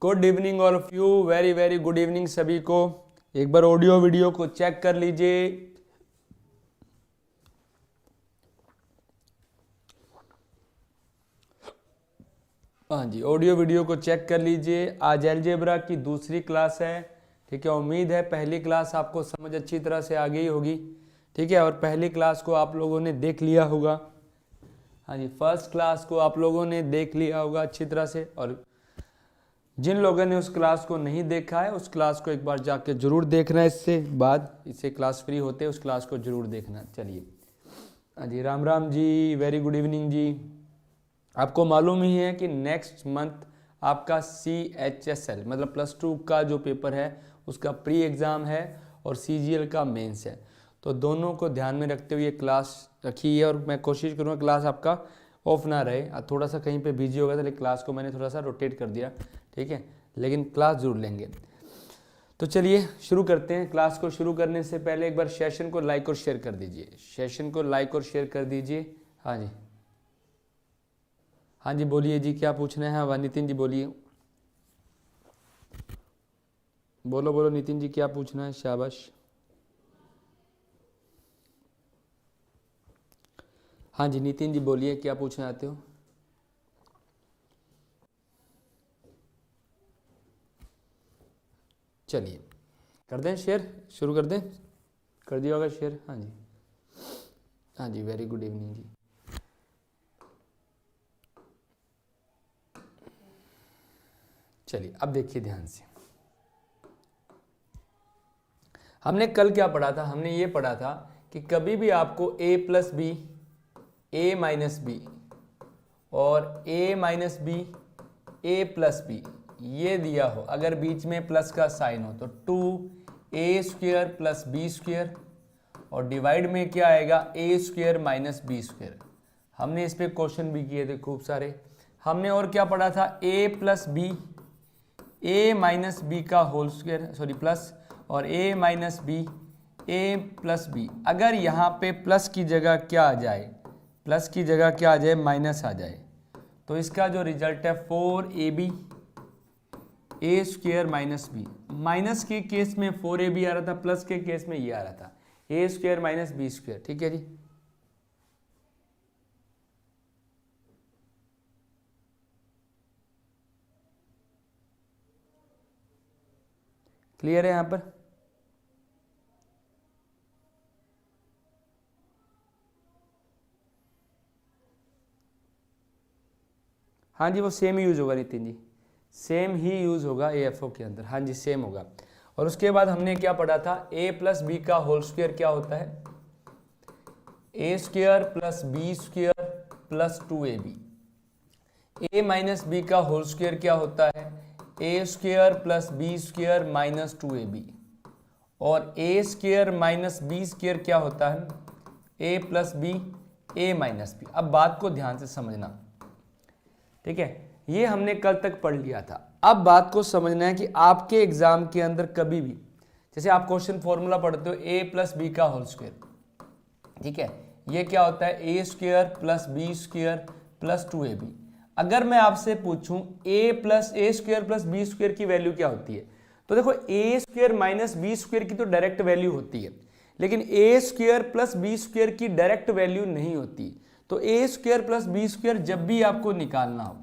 Good evening all of you, very very good evening सभी को। एक बार ऑडियो वीडियो को चेक कर लीजिए। हाँ जी, ऑडियो वीडियो को चेक कर लीजिए। आज अलजेब्रा की दूसरी क्लास है, ठीक है। उम्मीद है पहली क्लास आपको समझ अच्छी तरह से आ गई होगी, ठीक है। और पहली क्लास को आप लोगों ने देख लिया होगा। हाँ जी, फर्स्ट क्लास को आप लोगों ने देख लिया होगा अच्छी तरह से। और जिन लोगों ने उस क्लास को नहीं देखा है, उस क्लास को एक बार जाके जरूर देखना। इससे बाद इससे क्लास फ्री होते उस क्लास को जरूर देखना। चलिए, हाँ जी, Ram Ram ji, very good evening जी। आपको मालूम ही है कि नेक्स्ट मंथ आपका CHSL मतलब +2 का जो पेपर है उसका प्री एग्ज़ाम है और CGL का मेंस है। तो दोनों को ध्यान में रखते हुए क्लास रखी है और मैं कोशिश करूँगा क्लास आपका ऑफ ना रहे। थोड़ा सा कहीं पे बिजी होगा तो क्लास को मैंने थोड़ा सा रोटेट कर दिया, ठीक है, लेकिन क्लास जरूर लेंगे। तो चलिए शुरू करते हैं। क्लास को शुरू करने से पहले एक बार सेशन को लाइक और शेयर कर दीजिए। सेशन को लाइक और शेयर कर दीजिए। हाँ जी, हाँ जी, बोलिए जी, क्या पूछना है? हाँ नितिन जी बोलिए, बोलो बोलो नितिन जी, क्या पूछना है? शाबाश। हाँ जी नितिन जी बोलिए, क्या पूछना चाहते हो? चलिए कर दें शेयर, शुरू कर दें। कर दिया होगा शेयर। हाँ जी, हाँ जी, वेरी गुड इवनिंग जी। चलिए अब देखिए ध्यान से, हमने कल क्या पढ़ा था? हमने ये पढ़ा था कि कभी भी आपको a + b, a - b और a - b, a + b ये दिया हो, अगर बीच में प्लस का साइन हो तो 2a² + b² और डिवाइड में क्या आएगा? a² - b²। हमने इस पे क्वेश्चन भी किए थे खूब सारे। हमने और क्या पढ़ा था? a + b, a - b का होल स्क्वायर, सॉरी प्लस, और a - b, a + b। अगर यहाँ पे प्लस की जगह क्या आ जाए? प्लस की जगह क्या आ जाए? माइनस आ जाए। तो इसका जो रिजल्ट है 4ab a² - b। माइनस के केस में 4ab आ रहा था, प्लस के केस में ये आ रहा था a² - b², ठीक है जी। क्लियर है यहाँ पर? हाँ जी, वो सेम ही यूज होगा नितिन जी, सेम ही यूज होगा AFO के अंदर। हाँ जी, सेम होगा। और उसके बाद हमने क्या पढ़ा था? a + b का होल स्क्वायर क्या होता है? a² + b² + 2ab। a - b का होल स्क्वायर क्या होता है? a² + b² - 2ab। और a² - b² क्या होता है? a + b, a - b। अब बात को ध्यान से समझना, ठीक है, ये हमने कल तक पढ़ लिया था। अब बात को समझना है कि आपके एग्जाम के अंदर कभी भी, जैसे आप क्वेश्चन फॉर्मूला पढ़ते हो a + b का होल स्क्वायर, ठीक है, ये क्या होता है? a² + b² + 2ab। अगर मैं आपसे पूछूं a + b² की वैल्यू क्या होती है, तो देखो a² - b² की तो डायरेक्ट वैल्यू होती है, लेकिन a² + b² की डायरेक्ट वैल्यू नहीं होती। तो a² + b² जब भी आपको निकालना हो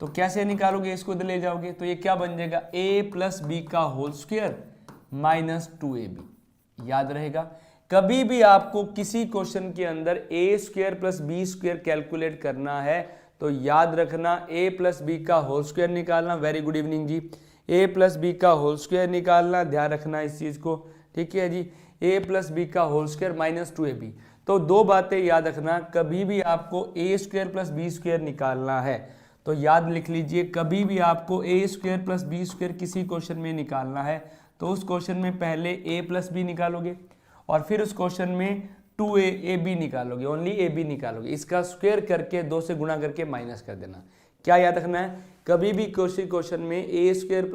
तो कैसे निकालोगे? इसको इधर ले जाओगे तो ये क्या बन जाएगा? a + b का होल स्क्वायर - 2ab। याद रहेगा, कभी भी आपको किसी क्वेश्चन के अंदर a² + b² कैलकुलेट करना है तो याद रखना a + b का होल स्क्वायर निकालना। वेरी गुड इवनिंग जी, a + b का होल स्क्वायर निकालना, ध्यान रखना इस चीज को, ठीक है जी। a + b का होल स्क्वायर - 2ab। तो दो बातें याद रखना, कभी भी आपको a² + b² निकालना है तो याद लिख लीजिए, कभी भी आपको a² + b² किसी क्वेश्चन में निकालना है तो उस क्वेश्चन में पहले a + b निकालोगे और फिर उस क्वेश्चन में 2ab निकालोगे, ओनली ab निकालोगे। इसका स्क्वायर करके 2 से गुणा करके माइनस कर देना। क्या याद रखना है? कभी भी क्वेश्चन में a²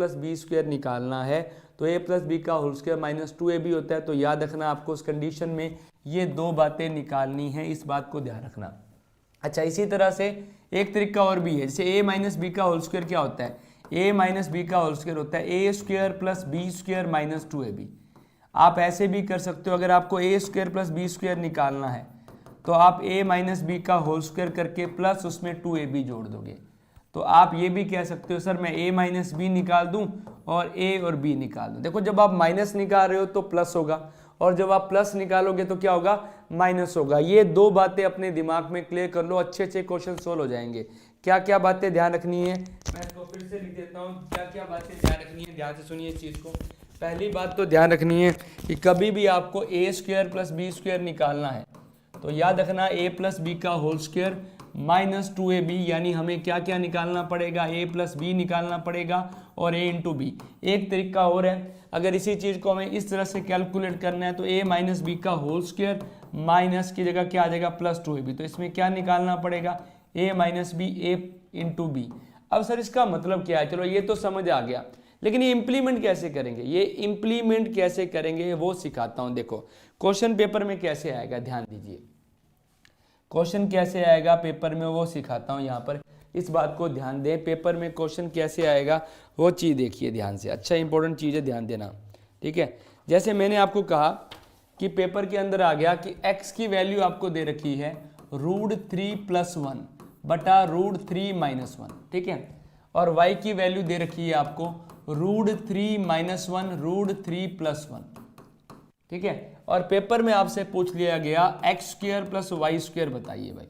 + b² निकालना है तो a + b का होल स्क्वायर - 2ab होता है। तो याद रखना आपको उस कंडीशन में ये दो बातें निकालनी है, इस बात को ध्यान रखना। अच्छा, इसी तरह से एक तरीका और भी है, जैसे a - b का होल स्क्वायर क्या होता है? ए माइनस बी का होल स्क्वायर होता है A square plus B square minus 2ab। आप ऐसे भी कर सकते हो, अगर आपको A square plus B square निकालना है तो आप a माइनस बी का होल स्क्वायर करके प्लस उसमें 2ab जोड़ दोगे। तो आप ये भी कह सकते हो सर मैं a माइनस बी निकाल दूं और a और b निकाल दूं। देखो जब आप माइनस निकाल रहे हो तो प्लस होगा और जब आप प्लस निकालोगे तो क्या होगा, माइनस होगा। ये दो बातें अपने दिमाग में क्लियर कर लो, अच्छे अच्छे क्वेश्चन सोल्व हो जाएंगे। क्या क्या बातें ध्यान रखनी है, मैं इसको फिर से लिख देता हूँ। क्या क्या बातें ध्यान रखनी है, ध्यान से सुनिए इस चीज़ को। पहली बात तो ध्यान रखनी है कि कभी भी आपको A square plus B square निकालना है तो याद रखना ए प्लस बी का होल स्क्वायर माइनस 2ab, यानी हमें क्या क्या निकालना पड़ेगा, a प्लस बी निकालना पड़ेगा और a इंटू बी। एक तरीका और है, अगर इसी चीज़ को हमें इस तरह से कैलकुलेट करना है तो a माइनस बी का होल स्क्वायर माइनस की जगह क्या आ जाएगा प्लस 2ab। तो इसमें क्या निकालना पड़ेगा, a minus B a into B. अब सर इसका मतलब क्या है, चलो ये तो समझ आ गया, लेकिन ये इम्प्लीमेंट कैसे करेंगे, ये इम्प्लीमेंट कैसे करेंगे वो सिखाता हूँ। देखो क्वेश्चन पेपर में कैसे आएगा, ध्यान दीजिए क्वेश्चन कैसे आएगा पेपर में वो सिखाता हूँ यहाँ पर। इस बात को ध्यान दें, पेपर में क्वेश्चन कैसे आएगा वो चीज़ देखिए ध्यान से, अच्छा इंपॉर्टेंट चीज़ है, ध्यान देना, ठीक है। जैसे मैंने आपको कहा कि पेपर के अंदर आ गया कि x की वैल्यू आपको दे रखी है √3+1 बटा √3 - 1, ठीक है, और y की वैल्यू दे रखी है आपको √3 - 1 √3+1, ठीक है। और पेपर में आपसे पूछ लिया गया X square plus Y square बताइए भाई,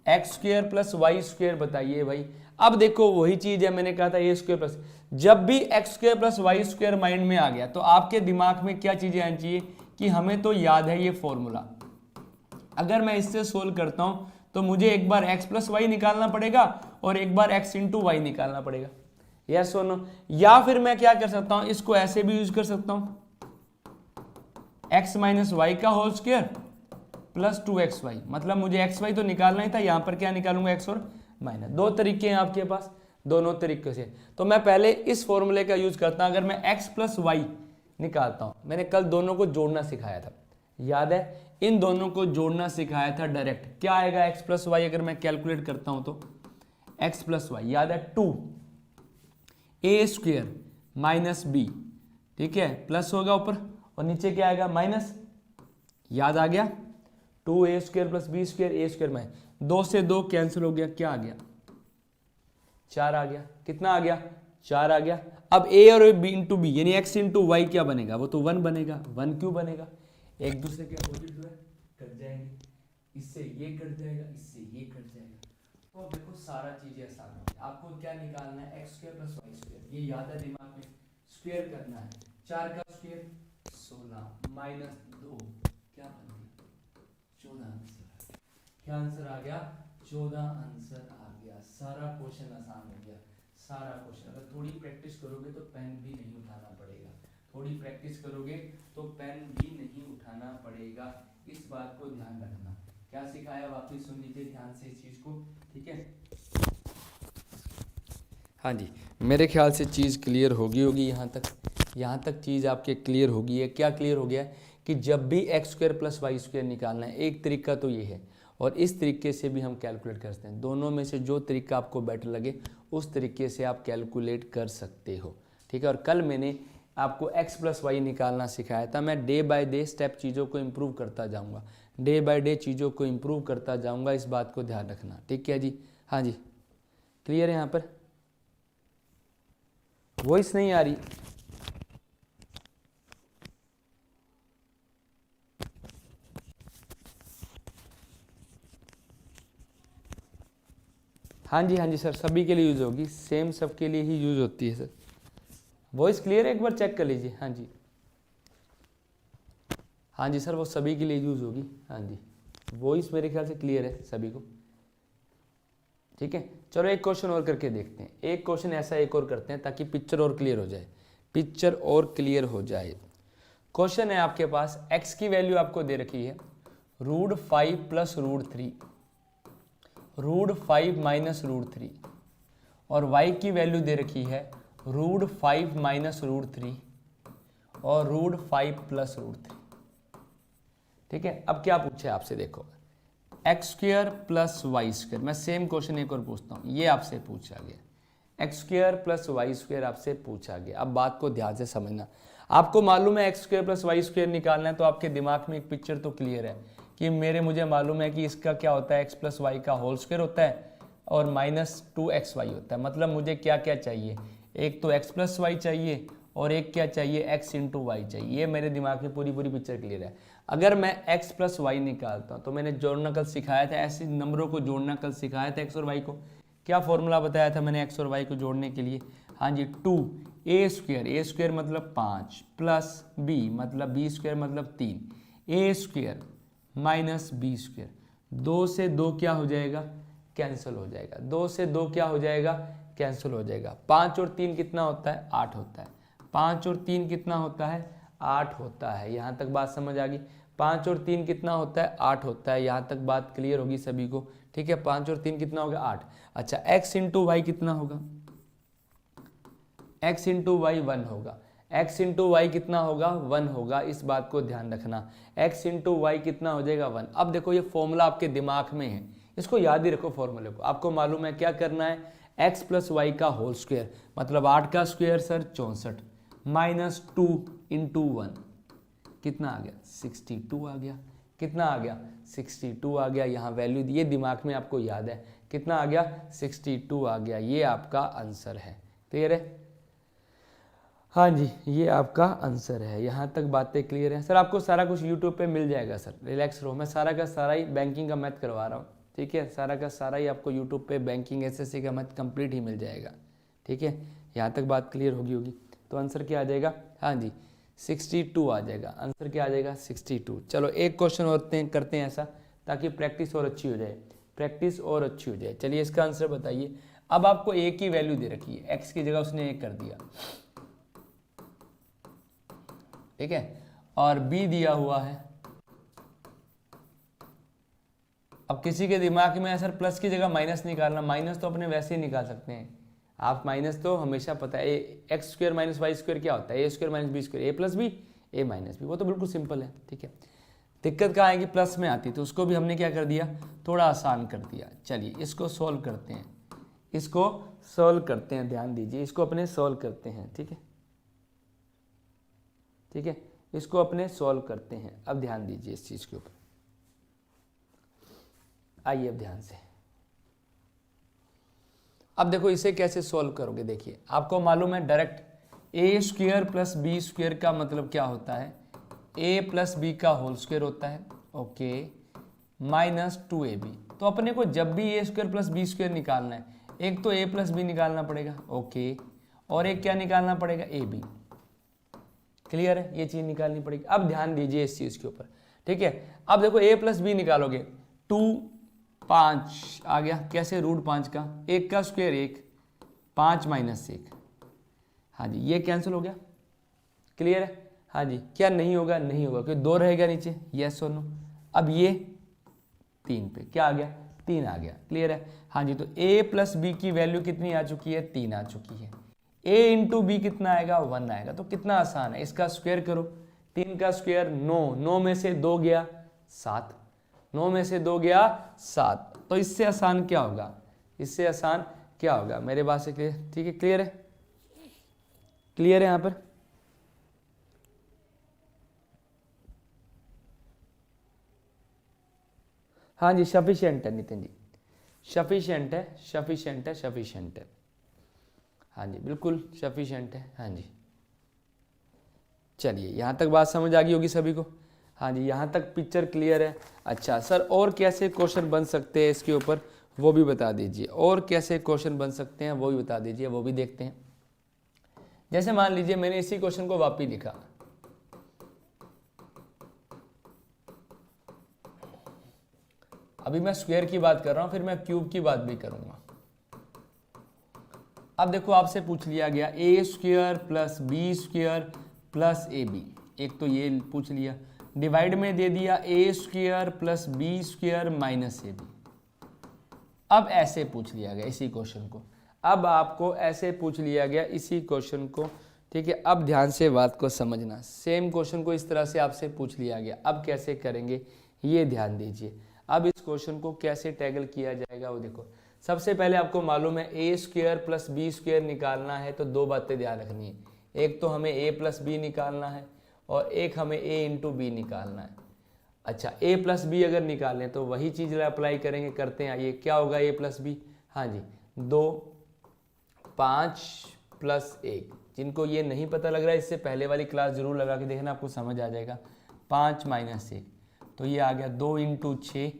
X square plus Y square बताइए भाई। अब देखो वही चीज है, मैंने कहा था ए स्क्वायर प्लस, जब भी X square plus Y square mind में आ गया तो आपके दिमाग में क्या चीजें आनी चाहिए कि हमें तो याद है ये फॉर्मूला, अगर मैं इससे सोल्व करता हूं तो मुझे एक बार x प्लस वाई निकालना पड़ेगा और एक बार x इंटू वाई निकालना पड़ेगा, यस और नो। या फिर मैं क्या कर सकता हूं, इसको ऐसे भी यूज कर सकता हूं, x माइनस वाई का होल स्क्वायर प्लस 2xy, मतलब मुझे xy तो निकालना ही था, यहां पर क्या निकालूंगा x और माइनस। दो तरीके हैं आपके पास, दोनों तरीके से। तो मैं पहले इस फॉर्मूले का यूज करता हूं, अगर मैं x प्लस वाई निकालता हूं, मैंने कल दोनों को जोड़ना सिखाया था, याद है, इन दोनों को जोड़ना सिखाया था डायरेक्ट। क्या आएगा x प्लस वाई, अगर मैं कैलकुलेट करता हूं तो x प्लस वाई याद है 2a स्क्वायर माइनस बी, ठीक है, प्लस होगा ऊपर और नीचे क्या आएगा माइनस, याद आ गया, 2a square plus B square A square में 2 से 2 कैंसिल हो गया, क्या आ गया 4 आ गया, कितना आ गया 4 आ गया। अब a और b इंटू बी यानी x इंटू वाई क्या बनेगा, वो तो 1 बनेगा, 1 क्यों बनेगा, एक दूसरे के अपोजिट जो है कट जाएंगे, इससे ये कट जाएगा, इससे ये कट जाएगा। तो देखो सारा चीजें आसान है, आपको क्या निकालना है x square plus Y square, ये याद है दिमाग में, स्क्वायर करना है, 4 का स्क्वायर 16 माइनस 2 क्या बन गया 14 आंसर। क्या आंसर आ गया 14 आंसर आ गया। सारा क्वेश्चन आसान हो गया, सारा क्वेश्चन। अगर थोड़ी प्रैक्टिस करोगे तो पेन भी नहीं उठाना पड़ेगा, थोड़ी प्रैक्टिस करोगे तो पेन भी नहीं उठाना पड़ेगा, इस बात को ध्यान रखना। क्या सिखाया वापस सुन लीजिए ध्यान से इस चीज को, ठीक है। हाँ जी, मेरे ख्याल से चीज़ क्लियर होगी यहाँ तक चीज़ आपके क्लियर होगी है। क्या क्लियर हो गया कि जब भी X square plus Y square निकालना है, एक तरीका तो ये है और इस तरीके से भी हम कैलकुलेट करते हैं, दोनों में से जो तरीका आपको बेटर लगे उस तरीके से आप कैलकुलेट कर सकते हो, ठीक है। और कल मैंने आपको एक्स प्लस वाई निकालना सिखाया था, मैं डे बाय डे स्टेप चीज़ों को इम्प्रूव करता जाऊँगा, डे बाय डे चीज़ों को इम्प्रूव करता जाऊँगा, इस बात को ध्यान रखना, ठीक है जी। हाँ जी क्लियर है, यहाँ पर वॉइस नहीं आ रही, हाँ जी सर, सभी के लिए यूज़ होगी, सेम सबके लिए ही यूज़ होती है सर। वॉइस क्लियर है, एक बार चेक कर लीजिए। हाँ जी सर, वो सभी के लिए यूज़ होगी। हाँ जी वॉइस मेरे ख्याल से क्लियर है सभी को, ठीक है। चलो एक क्वेश्चन और करके देखते हैं, एक क्वेश्चन ऐसा एक और करते हैं ताकि पिक्चर और क्लियर हो जाए, पिक्चर और क्लियर हो जाए। क्वेश्चन है आपके पास, x की वैल्यू आपको दे रखी है √5 प्लस √3, √5 माइनस √3, और y की वैल्यू दे रखी है √5 माइनस √3 और √5 प्लस √3, ठीक है। अब क्या पूछे आपसे, देखो X square plus Y square, मैं सेम क्वेश्चन एक और पूछता हूँ, ये आपसे पूछा गया X square plus Y square आपसे पूछा गया। अब बात को ध्यान से समझना, आपको मालूम है X square plus Y square निकालना है, तो आपके दिमाग में एक पिक्चर तो क्लियर है कि मुझे मालूम है कि इसका क्या होता है, एक्स प्लस वाई का होल स्क्वायर होता है और -2xy होता है। मतलब मुझे क्या क्या चाहिए, एक तो x प्लस वाई चाहिए और एक क्या चाहिए, x इंटू वाई चाहिए। ये मेरे दिमाग में पूरी पिक्चर क्लियर है। अगर मैं x प्लस वाई निकालता हूँ तो मैंने जोड़ना कल सिखाया था, ऐसे नंबरों को जोड़ना कल सिखाया था, x और y को। क्या फॉर्मूला बताया था मैंने x और y को जोड़ने के लिए, हाँ जी 2a स्क्वायर मतलब 5 प्लस b मतलब b स्क्वायर मतलब 3, a square minus b square. 2 से 2 क्या हो जाएगा, कैंसिल हो जाएगा। 2 से 2 क्या हो जाएगा, कैंसिल हो जाएगा। 5 और 3 कितना होता है, 8 होता है। 5 और 3 कितना होता है, 8 होता है। यहाँ तक बात समझ आ गई। 5 और 3 कितना होता है, 8 होता है। यहाँ तक बात क्लियर होगी सभी को, ठीक है। 5 और 3 कितना होगा, 8। अच्छा x इंटू वाई कितना होगा, x इंटू वाई 1 होगा। x इंटू वाई कितना होगा, 1 होगा। इस बात को ध्यान रखना, x इंटू वाई कितना हो जाएगा, 1। अब देखो ये फॉर्मूला आपके दिमाग में है, इसको याद ही रखो फॉर्मूले को। आपको मालूम है क्या करना है, x प्लस वाई का होल स्क्वायर मतलब 8 का स्क्वायर सर 64 माइनस 2 इंटू 1 कितना आ गया, 62 आ गया। कितना आ गया, 62 आ गया। यहाँ वैल्यू ये दिमाग में आपको याद है, कितना आ गया, 62 आ गया। ये आपका आंसर है, क्लियर है, हाँ जी ये आपका आंसर है। यहाँ तक बातें क्लियर है। सर आपको सारा कुछ यूट्यूब पे मिल जाएगा, सर रिलैक्स रहो, मैं सारा का सारा ही बैंकिंग का मैथ करवा रहा हूँ, ठीक है। सारा का सारा ही आपको यूट्यूब पे बैंकिंग एसएससी का मैथ कंप्लीट ही मिल जाएगा, ठीक है। यहाँ तक बात क्लियर होगी। तो आंसर क्या आ जाएगा, हाँ जी 62 आ जाएगा। आंसर क्या आ जाएगा, 62। चलो एक क्वेश्चन और करते हैं ऐसा, ताकि प्रैक्टिस और अच्छी हो जाए, प्रैक्टिस और अच्छी हो जाए। चलिए इसका आंसर बताइए। अब आपको ए की वैल्यू दे रखी है, एक्स की जगह उसने 1 कर दिया, ठीक है, और बी दिया हुआ है। अब किसी के दिमाग में है सर प्लस की जगह माइनस निकालना, माइनस तो अपने वैसे ही निकाल सकते हैं आप। माइनस तो हमेशा पता है, X square minus Y square क्या होता है, A square minus B square, A plus B A minus B. वो तो बिल्कुल सिंपल है, ठीक है। दिक्कत कहाँ आएगी, प्लस में आती, तो उसको भी हमने क्या कर दिया, थोड़ा आसान कर दिया। चलिए इसको सॉल्व करते हैं, इसको सॉल्व करते हैं, ध्यान दीजिए, इसको अपने सॉल्व करते हैं, ठीक है, ठीक है। इसको अपने सॉल्व करते हैं। अब ध्यान दीजिए इस चीज के ऊपर, आइए अब ध्यान से। अब देखो इसे कैसे सॉल्व करोगे, देखिए आपको मालूम है डायरेक्ट ए स्क्वायर प्लस बी स्क्वायर का मतलब क्या होता है, ए प्लस बी का होल स्क्वायर होता है, ओके, माइनस 2ab। तो अपने को जब भी ए स्क्वायर प्लस बी स्क्वायर निकालना है, एक तो ए प्लस बी निकालना पड़ेगा, ओके, और एक क्या निकालना पड़ेगा, ए बी। क्लियर है, ये चीज निकालनी पड़ेगी। अब ध्यान दीजिए इस चीज के ऊपर, ठीक है। अब देखो a प्लस बी निकालोगे, 2 5 आ गया, कैसे, रूट 5 का, 1 का स्क्वायर 1, 5 माइनस 1, हाँ जी ये कैंसिल हो गया। क्लियर है, हाँ जी, क्या नहीं होगा, नहीं होगा क्योंकि 2 रहेगा नीचे, यस और नो। अब ये 3 पे क्या आ गया, 3 आ गया। क्लियर है, हाँ जी। तो a प्लस बी की वैल्यू कितनी आ चुकी है, 3 आ चुकी है। a इंटू बी कितना आएगा, 1 आएगा। तो कितना आसान है, इसका स्क्वायर करो, 3 का स्क्वायर 9, 9 में से 2 गया 7, 9 में से 2 गया 7। तो इससे आसान क्या होगा, इससे आसान क्या होगा, मेरे बात से क्लियर, ठीक है, क्लियर है, क्लियर है यहाँ पर। हाँ जी सफिशिएंट है नितिन जी, सफिशिएंट है, सफिशिएंट है, सफिशिएंट है, हाँ जी बिल्कुल सफिशिएंट है, हाँ जी। चलिए यहाँ तक बात समझ आ गई होगी सभी को, हाँ जी यहाँ तक पिक्चर क्लियर है। अच्छा सर और कैसे क्वेश्चन बन सकते हैं इसके ऊपर, वो भी बता दीजिए, और कैसे क्वेश्चन बन सकते हैं वो भी बता दीजिए, वो भी देखते हैं। जैसे मान लीजिए मैंने इसी क्वेश्चन को वापस लिखा, अभी मैं स्क्वायर की बात कर रहा हूं, फिर मैं क्यूब की बात भी करूंगा। अब देखो आपसे पूछ लिया गया A square plus B square plus A B, एक तो ये पूछ लिया, डिवाइड में दे दिया A square plus B square minus A B. अब ऐसे पूछ लिया गया इसी क्वेश्चन को, अब आपको ऐसे पूछ लिया गया इसी क्वेश्चन को, ठीक है। अब ध्यान से बात को समझना, सेम क्वेश्चन को इस तरह से आपसे पूछ लिया गया, अब कैसे करेंगे ये ध्यान दीजिए। अब इस क्वेश्चन को कैसे टैकल किया जाएगा वो देखो, सबसे पहले आपको मालूम है A square plus B square निकालना है तो दो बातें ध्यान रखनी है, एक तो हमें ए प्लस बी निकालना है और एक हमें ए इंटू बी निकालना है। अच्छा, ए प्लस बी अगर निकालें तो वही चीज़ अप्लाई करेंगे, करते हैं। आइए, क्या होगा ए प्लस बी? हाँ जी, 2 5 प्लस 1। जिनको ये नहीं पता लग रहा है इससे पहले वाली क्लास जरूर लगा के देखना, आपको समझ आ जाएगा। 5 माइनस 1 तो ये आ गया 2 इंटू 6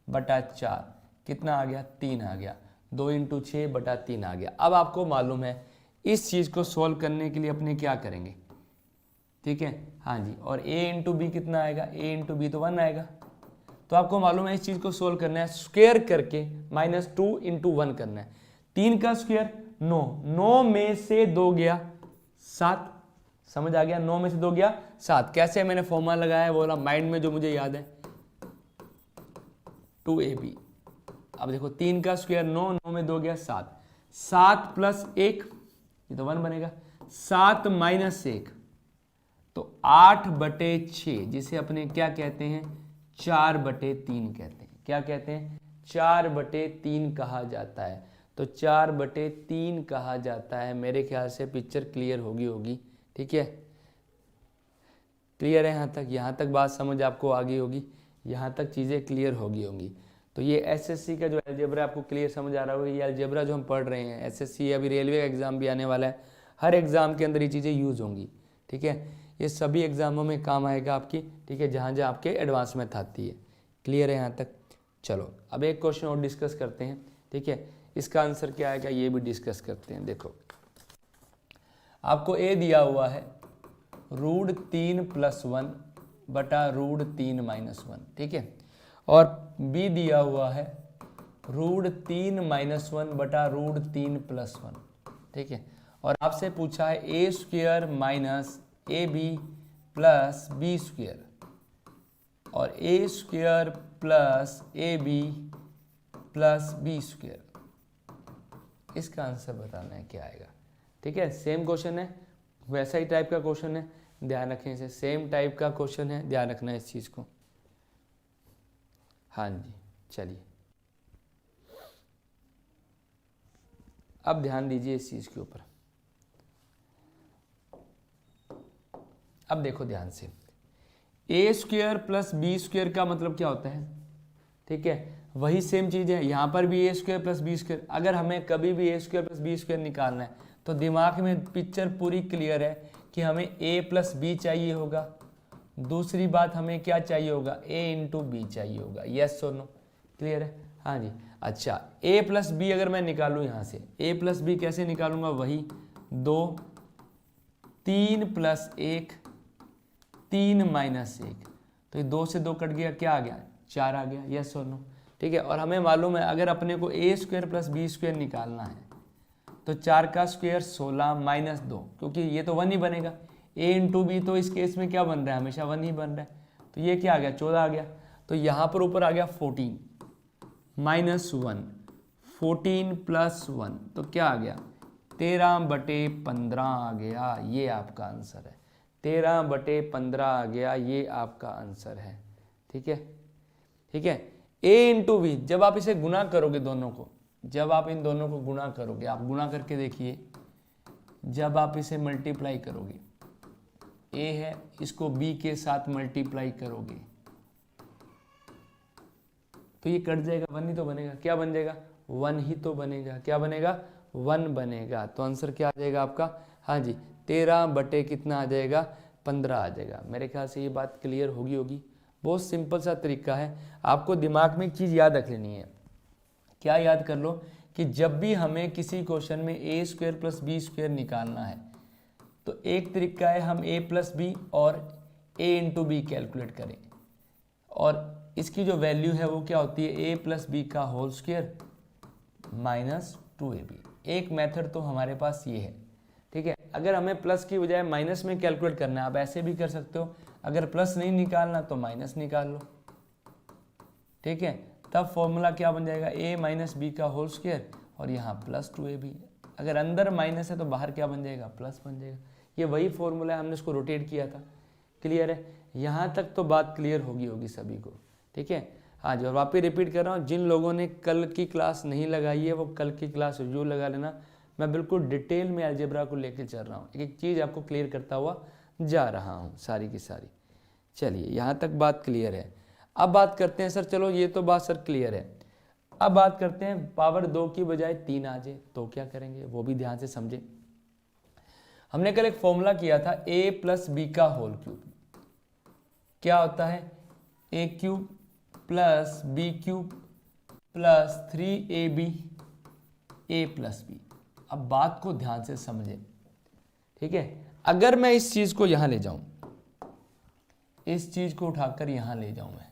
बटा 4, कितना आ गया? 3 आ गया। 2 इंटू 6 बटा 3 आ गया। अब आपको मालूम है इस चीज़ को सॉल्व करने के लिए अपने क्या करेंगे, ठीक है? हाँ जी, और a इंटू बी कितना आएगा? a इंटू बी तो 1 आएगा। तो आपको मालूम है इस चीज़ को सोल्व करना है स्क्वायर करके, -2 इंटू 1 करना है। 3 का स्क्वायर 9, 9 में से 2 गया 7, समझ आ गया? 9 में से 2 गया 7। कैसे मैंने फॉर्मूला लगाया है बोला माइंड में, जो मुझे याद है, 2ab। अब देखो 3 का स्क्वायर 9, 9 में 2 गया 7, 7 प्लस 1 ये तो 1 बनेगा, 7 माइनस 1 तो 8/6, जिसे अपने क्या कहते हैं? 4/3 कहते हैं। क्या कहते हैं? 4/3 कहा जाता है। तो 4/3 कहा जाता है। मेरे ख्याल से पिक्चर क्लियर होगी, ठीक है? क्लियर है यहाँ तक बात समझ आपको आ गई होगी, यहाँ तक चीज़ें क्लियर होगी। तो ये एसएससी का जो अलजेब्रा आपको क्लियर समझ आ रहा होगा। ये अलजेब्रा जो हम पढ़ रहे हैं, एसएससी अभी रेलवे का एग्ज़ाम भी आने वाला है, हर एग्ज़ाम के अंदर ये चीज़ें यूज़ होंगी, ठीक है? ये सभी एग्जामों में काम आएगा आपकी, ठीक है? जहाँ जहाँ आपके एडवांस मैथ आती है। क्लियर है यहाँ तक? चलो अब एक क्वेश्चन और डिस्कस करते हैं, ठीक है? इसका आंसर क्या आएगा ये भी डिस्कस करते हैं। देखो, आपको ए दिया हुआ है √3 + 1 बटा √3 - 1, ठीक है? और बी दिया हुआ है √3 - 1 बटा √3 + 1, ठीक है? और आपसे पूछा है A square minus ab plus B square और A square plus ab plus B square. इसका आंसर बताना है क्या आएगा, ठीक है? सेम क्वेश्चन है, वैसा ही टाइप का क्वेश्चन है, ध्यान रखें इसे। सेम टाइप का क्वेश्चन है, ध्यान रखना है इस चीज़ को। हाँ जी, चलिए अब ध्यान दीजिए इस चीज़ के ऊपर। अब देखो ध्यान से, ए स्क्वायर प्लस बी स्क्वायर का मतलब क्या होता है, ठीक है? वही सेम चीज़ है, यहाँ पर भी ए स्क्वायर प्लस बी स्क्वायर। अगर हमें कभी भी ए स्क्वायर प्लस बी स्क्वायर निकालना है तो दिमाग में पिक्चर पूरी क्लियर है कि हमें ए प्लस बी चाहिए होगा। दूसरी बात, हमें क्या चाहिए होगा? ए इंटू बी चाहिए होगा। यस और नो? क्लियर है? हाँ जी। अच्छा, ए प्लस बी अगर मैं निकालूँ यहाँ से, ए प्लस बी कैसे निकालूंगा? वही 2 3 + 1 3 - 1, तो ये 2 से 2 कट गया, क्या आ गया? 4 आ गया। यस और नो? ठीक है? और हमें मालूम है अगर अपने को ए स्क्वायर प्लस बी स्क्वायर निकालना है तो 4 का स्क्वायर 16 माइनस 2, क्योंकि ये तो 1 ही बनेगा। ए इंटू बी तो इस केस में क्या बन रहा है? हमेशा 1 ही बन रहा है। तो ये क्या आ गया? 14 आ गया। तो यहाँ पर ऊपर आ गया 14 माइनस 1, 14 + 1 तो क्या आ गया? 13/15 आ गया। ये आपका आंसर है। 13/15 आ गया, ये आपका आंसर है। ठीक है? ठीक है? ए इंटू बी, जब आप इसे गुना करोगे दोनों को, जब आप इन दोनों को गुना करोगे, आप गुना करके देखिए, जब आप इसे मल्टीप्लाई करोगे, ए है, इसको बी के साथ मल्टीप्लाई करोगे तो ये कट जाएगा, 1 ही तो बनेगा। क्या बन जाएगा? 1 ही तो बनेगा। क्या बनेगा? 1 बनेगा। तो आंसर क्या आ जाएगा आपका? हाँ जी, 13 कितना आ जाएगा? 15 आ जाएगा। मेरे ख्याल से ये बात क्लियर होगी। बहुत सिंपल सा तरीका है। आपको दिमाग में एक चीज़ याद रख लेनी है। क्या याद कर लो कि जब भी हमें किसी क्वेश्चन में ए स्क्वायर प्लस बी स्क्वायर निकालना है तो एक तरीका है हम ए प्लस बी और ए इंटू बी कैलकुलेट करें, और इसकी जो वैल्यू है वो क्या होती है? ए प्लस बी का होल स्क्वायर माइनस 2ab। एक मेथड तो हमारे पास ये है। ठीक है? अगर हमें प्लस की बजाय माइनस में कैलकुलेट करना है, आप ऐसे भी कर सकते हो। अगर प्लस नहीं निकालना तो माइनस निकाल लो। ठीक है? तब फॉर्मूला क्या बन जाएगा? a माइनस बी का होल स्क्वायर और यहाँ प्लस 2ab। अगर अंदर माइनस है तो बाहर क्या बन जाएगा? प्लस बन जाएगा। ये वही फॉर्मूला है, हमने इसको रोटेट किया था। क्लियर है? यहाँ तक तो बात क्लियर होगी सभी को। ठीक है? हाँ जी, और वापस रिपीट कर रहा हूँ, जिन लोगों ने कल की क्लास नहीं लगाई है वो कल की क्लास जरूर लगा लेना। मैं बिल्कुल डिटेल में अलजेब्रा को लेकर चल रहा हूँ, एक एक चीज़ आपको क्लियर करता हुआ जा रहा हूँ सारी की सारी। चलिए यहाँ तक बात क्लियर है। अब बात करते हैं सर, चलो ये तो बात सर क्लियर है। अब बात करते हैं पावर 2 की बजाय 3 आ जाए तो क्या करेंगे, वो भी ध्यान से समझे। हमने कल एक फॉर्मूला किया था a प्लस बी का होल क्यूब। क्या होता है, a cube plus B cube plus 3ab a plus B. अब बात को ध्यान से समझे, ठीक है। अगर मैं इस चीज को यहां ले जाऊं, इस चीज को उठाकर यहां ले जाऊं मैं,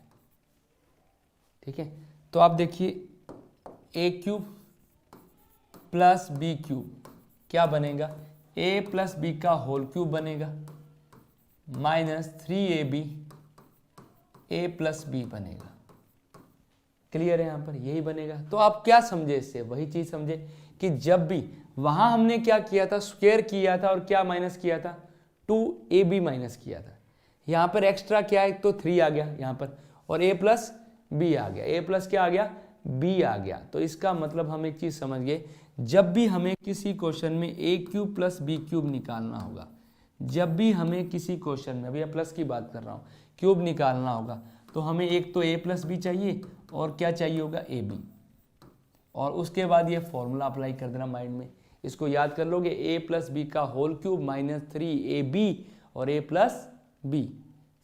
ठीक है, तो आप देखिए a cube plus B cube क्या बनेगा, a प्लस बी का होल क्यूब बनेगा minus 3ab a plus B बनेगा। क्लियर है, यहां पर यही बनेगा। तो आप क्या समझे इससे, वही चीज समझे कि जब भी वहां हमने क्या किया था, स्क्वायर किया था और क्या माइनस किया था, 2ab माइनस किया था। यहां पर एक्स्ट्रा क्या है, तो 3 आ गया यहां पर, और a प्लस बी आ गया, a प्लस क्या आ गया, b आ गया। तो इसका मतलब हम एक चीज समझ गए, जब भी हमें किसी क्वेश्चन में a cube plus B cube निकालना होगा, जब भी हमें किसी क्वेश्चन में, अभी प्लस की बात कर रहा हूं, क्यूब निकालना होगा, तो हमें एक तो a प्लस बी चाहिए और क्या चाहिए होगा, ए बी, और उसके बाद ये फॉर्मूला अप्लाई कर देना माइंड में। इसको याद कर लोगे, a प्लस बी का होल क्यूब माइनस 3ab और a प्लस बी।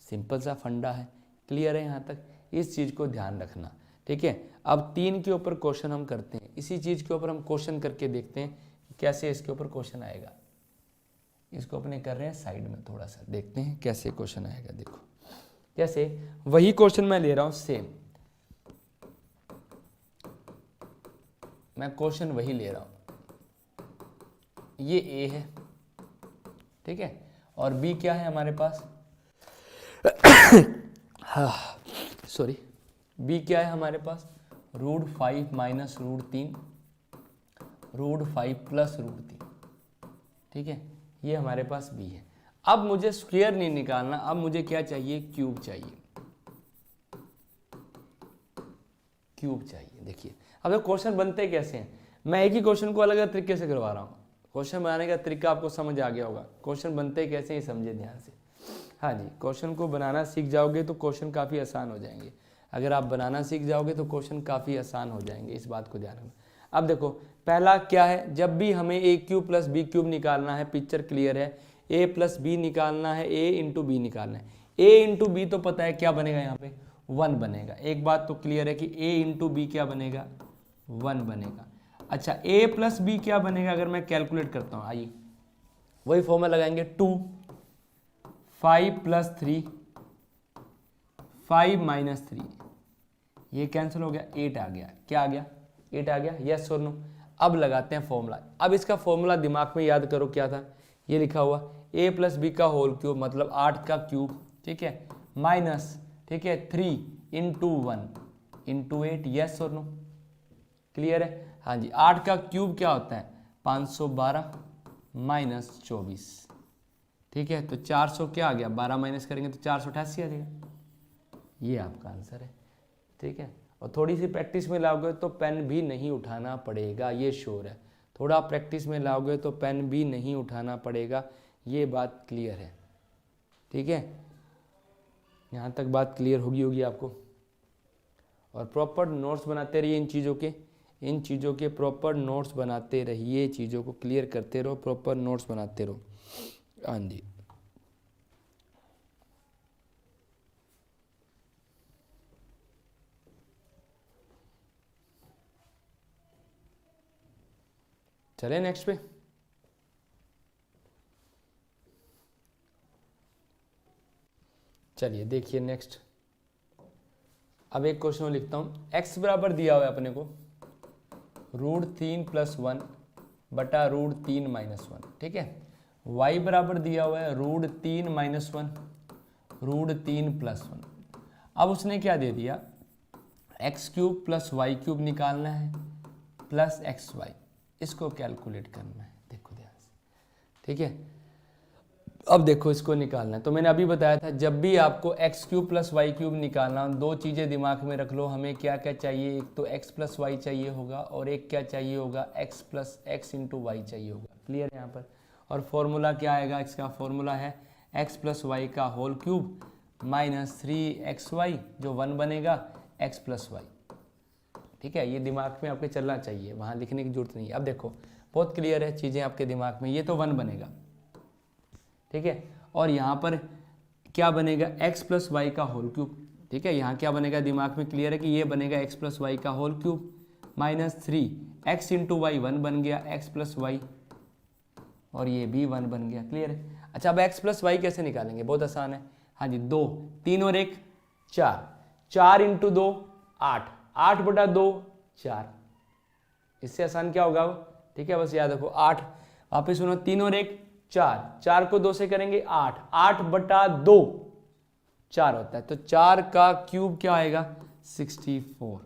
सिंपल सा फंडा है। क्लियर है यहाँ तक, इस चीज को ध्यान रखना, ठीक है। अब 3 के ऊपर क्वेश्चन हम करते हैं, इसी चीज के ऊपर हम क्वेश्चन करके देखते हैं कैसे इसके ऊपर क्वेश्चन आएगा। इसको अपने कर रहे हैं साइड में, थोड़ा सा देखते हैं कैसे क्वेश्चन आएगा। देखो जैसे वही क्वेश्चन मैं ले रहा हूं सेम, मैं क्वेश्चन वही ले रहा हूं, ये a है, ठीक है, और b क्या है हमारे पास, हाँ सॉरी, b क्या है हमारे पास, √5 माइनस √3 √5 प्लस √3, ठीक है, ये हमारे पास b है। अब मुझे स्क्वायर नहीं निकालना, अब मुझे क्या चाहिए, क्यूब चाहिए, क्यूब चाहिए। देखिए अब ये क्वेश्चन बनते कैसे हैं, मैं एक ही क्वेश्चन को अलग अलग तरीके से करवा रहा हूँ। क्वेश्चन बनाने का तरीका आपको समझ आ गया होगा, क्वेश्चन बनते कैसे ही समझे ध्यान से। हाँ जी, क्वेश्चन को बनाना सीख जाओगे तो क्वेश्चन काफ़ी आसान हो जाएंगे। अगर आप बनाना सीख जाओगे तो क्वेश्चन काफ़ी आसान हो जाएंगे, इस बात को ध्यान रखना। अब देखो पहला क्या है, जब भी हमें a cube plus B cube निकालना है, पिक्चर क्लियर है, a प्लस बी निकालना है, a इंटू बी निकालना है। a इंटू बी तो पता है क्या बनेगा, यहाँ पे 1 बनेगा। एक बात तो क्लियर है कि a इंटू बी क्या बनेगा, 1 बनेगा। अच्छा a प्लस बी क्या बनेगा, अगर मैं कैलकुलेट करता हूँ, आइए वही फॉर्मूला लगाएंगे, 2 5 प्लस 3 5 माइनस 3, ये कैंसिल हो गया, 8 आ गया। क्या आ गया, 8 आ गया, यस और नो। अब लगाते हैं फॉर्मूला। अब इसका फॉर्मूला दिमाग में याद करो, क्या था, ये लिखा हुआ a प्लस बी का होल क्यूब मतलब 8 का क्यूब, ठीक है, माइनस, ठीक है, 3 इंटू 1 इंटू 8, यस और नो। क्लियर है, हाँ जी। 8 का क्यूब क्या होता है, 512 माइनस 24, ठीक है, तो 400 क्या आ गया, 12 माइनस करेंगे तो 488 आ जाएगा। ये आपका आंसर है, ठीक है। और थोड़ी सी प्रैक्टिस में लाओगे तो पेन भी नहीं उठाना पड़ेगा, ये श्योर है। थोड़ा प्रैक्टिस में लाओगे तो पेन भी नहीं उठाना पड़ेगा, ये बात क्लियर है, ठीक है। यहाँ तक बात क्लियर होगी आपको। और प्रॉपर नोट्स बनाते रहिए इन चीज़ों के प्रॉपर नोट्स बनाते रहिए, चीज़ों को क्लियर करते रहो, प्रॉपर नोट्स बनाते रहो। हाँ जी, चले नेक्स्ट पे। चलिए देखिए नेक्स्ट। अब एक क्वेश्चन लिखता हूँ, x बराबर दिया हुआ है अपने को √3 प्लस 1 बटा √3 माइनस 1, ठीक है। y बराबर दिया हुआ है √3 माइनस 1 √3 प्लस 1। अब उसने क्या दे दिया, x cube plus Y cube निकालना है प्लस xy, इसको कैलकुलेट करना है। देखो ध्यान से, ठीक है। अब देखो इसको निकालना है, तो मैंने अभी बताया था जब भी आपको X cube plus Y cube निकालना हो, दो चीज़ें दिमाग में रख लो, हमें क्या क्या चाहिए, एक तो एक्स प्लस वाई चाहिए होगा और एक क्या चाहिए होगा, X plus X into Y चाहिए होगा। क्लियर है यहाँ पर। और फॉर्मूला क्या आएगा, इसका फॉर्मूला है एक्स प्लस वाई का होल क्यूब माइनस 3xy जो 1 बनेगा एक्स प्लस वाई। ठीक है, ये दिमाग में आपके चलना चाहिए, वहाँ लिखने की जरूरत नहीं है। अब देखो बहुत क्लियर है चीज़ें आपके दिमाग में, ये तो 1 बनेगा, ठीक है, और यहाँ पर क्या बनेगा, x प्लस वाई का होल क्यूब। ठीक है, यहाँ क्या बनेगा, दिमाग में क्लियर है कि ये बनेगा x प्लस वाई का whole cube minus 3x into Y 1 बन गया x प्लस वाई, और ये भी 1 बन गया। क्लियर है। अच्छा, अब x प्लस वाई कैसे निकालेंगे, बहुत आसान है। हाँ जी, 2, 3 और 1 4, 4 इंटू 2 8, 8 बटा 2 4, इससे आसान क्या होगा। ठीक है, बस याद रखो 8, वापिस सुनो, 3 और 1 4, 4 को 2 से करेंगे 8, 8 बटा 2 4 होता है, तो 4 का क्यूब क्या आएगा 64,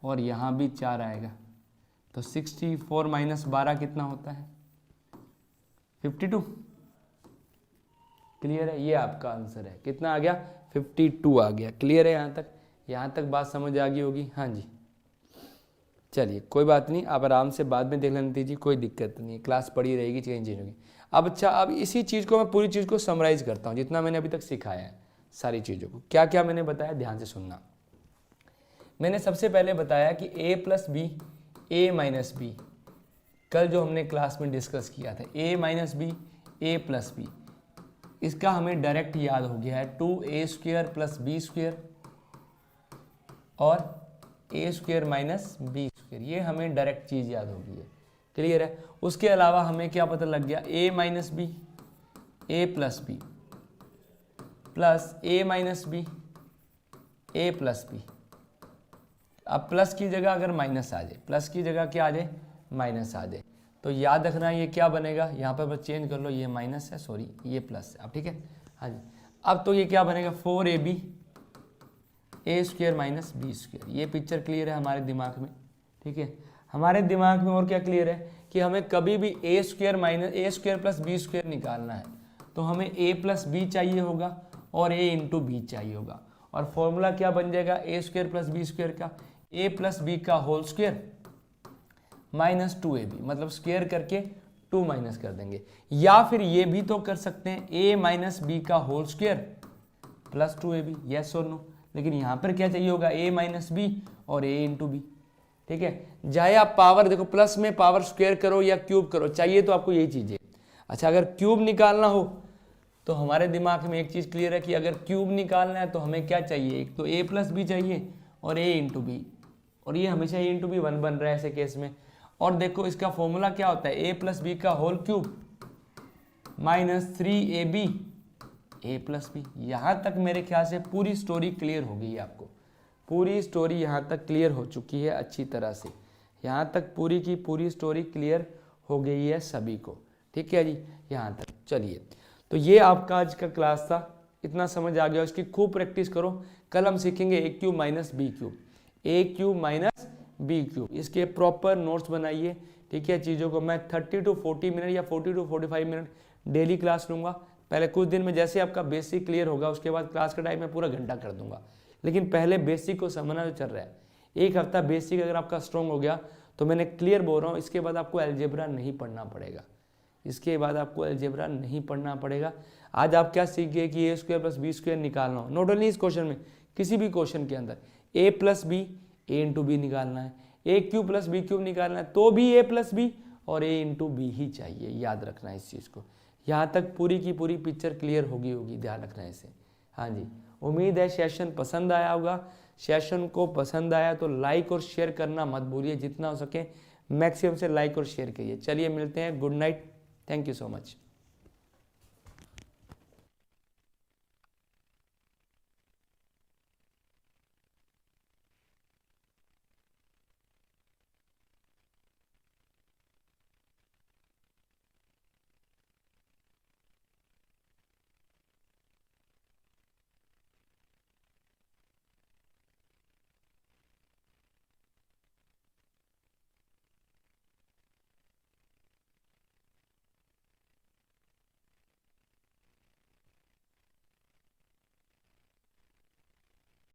और यहाँ भी 4 आएगा, तो 64 माइनस 12 कितना होता है 52। क्लियर है, ये आपका आंसर है, कितना आ गया 52 आ गया। क्लियर है, यहाँ तक बात समझ आ गई होगी। हाँ जी, चलिए कोई बात नहीं, आप आराम से बाद में देख लेने दीजिए, कोई दिक्कत नहीं है, क्लास पड़ी रहेगी, चेंज होगी। अब अच्छा, अब इसी चीज़ को मैं पूरी चीज़ को समराइज करता हूँ, जितना मैंने अभी तक सिखाया है सारी चीज़ों को। क्या क्या मैंने बताया, ध्यान से सुनना। मैंने सबसे पहले बताया कि a plus B A minus B, कल जो हमने क्लास में डिस्कस किया था, a minus B A plus B, इसका हमें डायरेक्ट याद हो गया है 2a² प्लस b² और a² माइनस b², ये हमें डायरेक्ट चीज़ याद हो गई है। क्लियर है। उसके अलावा हमें क्या पता लग गया, a minus B A plus B plus a minus B A plus B. अब प्लस की जगह अगर माइनस आ जाए, प्लस की जगह क्या आ जाए, माइनस आ जाए, तो याद रखना ये क्या बनेगा, यहाँ पर बस चेंज कर लो, ये माइनस है, सॉरी ये प्लस है। अब ठीक है, हाँ जी, अब तो ये क्या बनेगा 4ab a² माइनस b²। ये पिक्चर क्लियर है हमारे दिमाग में। ठीक है, हमारे दिमाग में और क्या क्लियर है कि हमें कभी भी a² minus a² plus b² निकालना है, तो हमें a प्लस बी चाहिए होगा और a इंटू बी चाहिए होगा, और फॉर्मूला क्या बन जाएगा a² प्लस b² का, a प्लस बी का होल स्क्वायर माइनस 2ab, मतलब स्क्वायर करके 2 माइनस कर देंगे, या फिर ये भी तो कर सकते हैं a माइनस बी का whole square plus 2ab, yes और नो। लेकिन यहाँ पर क्या चाहिए होगा, a माइनस बी और a इंटू बी। ठीक है, चाहे आप पावर देखो, प्लस में पावर स्क्वायर करो या क्यूब करो, चाहिए तो आपको यही चीज़ है। अच्छा, अगर क्यूब निकालना हो तो हमारे दिमाग में एक चीज़ क्लियर है कि अगर क्यूब निकालना है तो हमें क्या चाहिए, एक तो a प्लस बी चाहिए और a इंटू बी, और ये हमेशा a इंटू बी 1 बन रहा है ऐसे केस में। और देखो इसका फॉर्मूला क्या होता है, a प्लस बी का whole cube minus 3ab a plus B. यहाँ तक मेरे ख्याल से पूरी स्टोरी क्लियर हो गई है आपको, पूरी स्टोरी यहाँ तक क्लियर हो चुकी है अच्छी तरह से, यहाँ तक पूरी की पूरी स्टोरी क्लियर हो गई है सभी को। ठीक है जी, यहाँ तक। चलिए, तो ये आपका आज का क्लास था, इतना समझ आ गया, इसकी खूब प्रैक्टिस करो। कल हम सीखेंगे a³ minus b³ a³ minus b³, इसके प्रॉपर नोट्स बनाइए। ठीक है, चीज़ों को मैं 30 to 40 मिनट या 40 to 45 मिनट डेली क्लास लूँगा। पहले कुछ दिन में जैसे आपका बेसिक क्लियर होगा, उसके बाद क्लास का टाइम मैं पूरा घंटा कर दूंगा, लेकिन पहले बेसिक को समझना जो चल रहा है। एक हफ्ता बेसिक अगर आपका स्ट्रॉन्ग हो गया तो मैंने क्लियर बोल रहा हूँ, इसके बाद आपको अलजेब्रा नहीं पढ़ना पड़ेगा, इसके बाद आपको अलजेब्रा नहीं पढ़ना पड़ेगा। आज आप क्या सीख गए कि a² प्लस b² निकालना हो, नॉट ओनली इस क्वेश्चन में, किसी भी क्वेश्चन के अंदर a plus B A into B निकालना है, a³ प्लस b³ निकालना है तो भी a प्लस बी और a इंटू बी ही चाहिए, याद रखना है इस चीज़ को। यहाँ तक पूरी की पूरी पिक्चर क्लियर होगी, ध्यान रखना है इसे। हाँ जी, उम्मीद है सेशन पसंद आया होगा। सेशन को पसंद आया तो लाइक और शेयर करना मत भूलिए, जितना हो सके मैक्सिमम से लाइक और शेयर करिए। चलिए मिलते हैं, good night, thank you so much.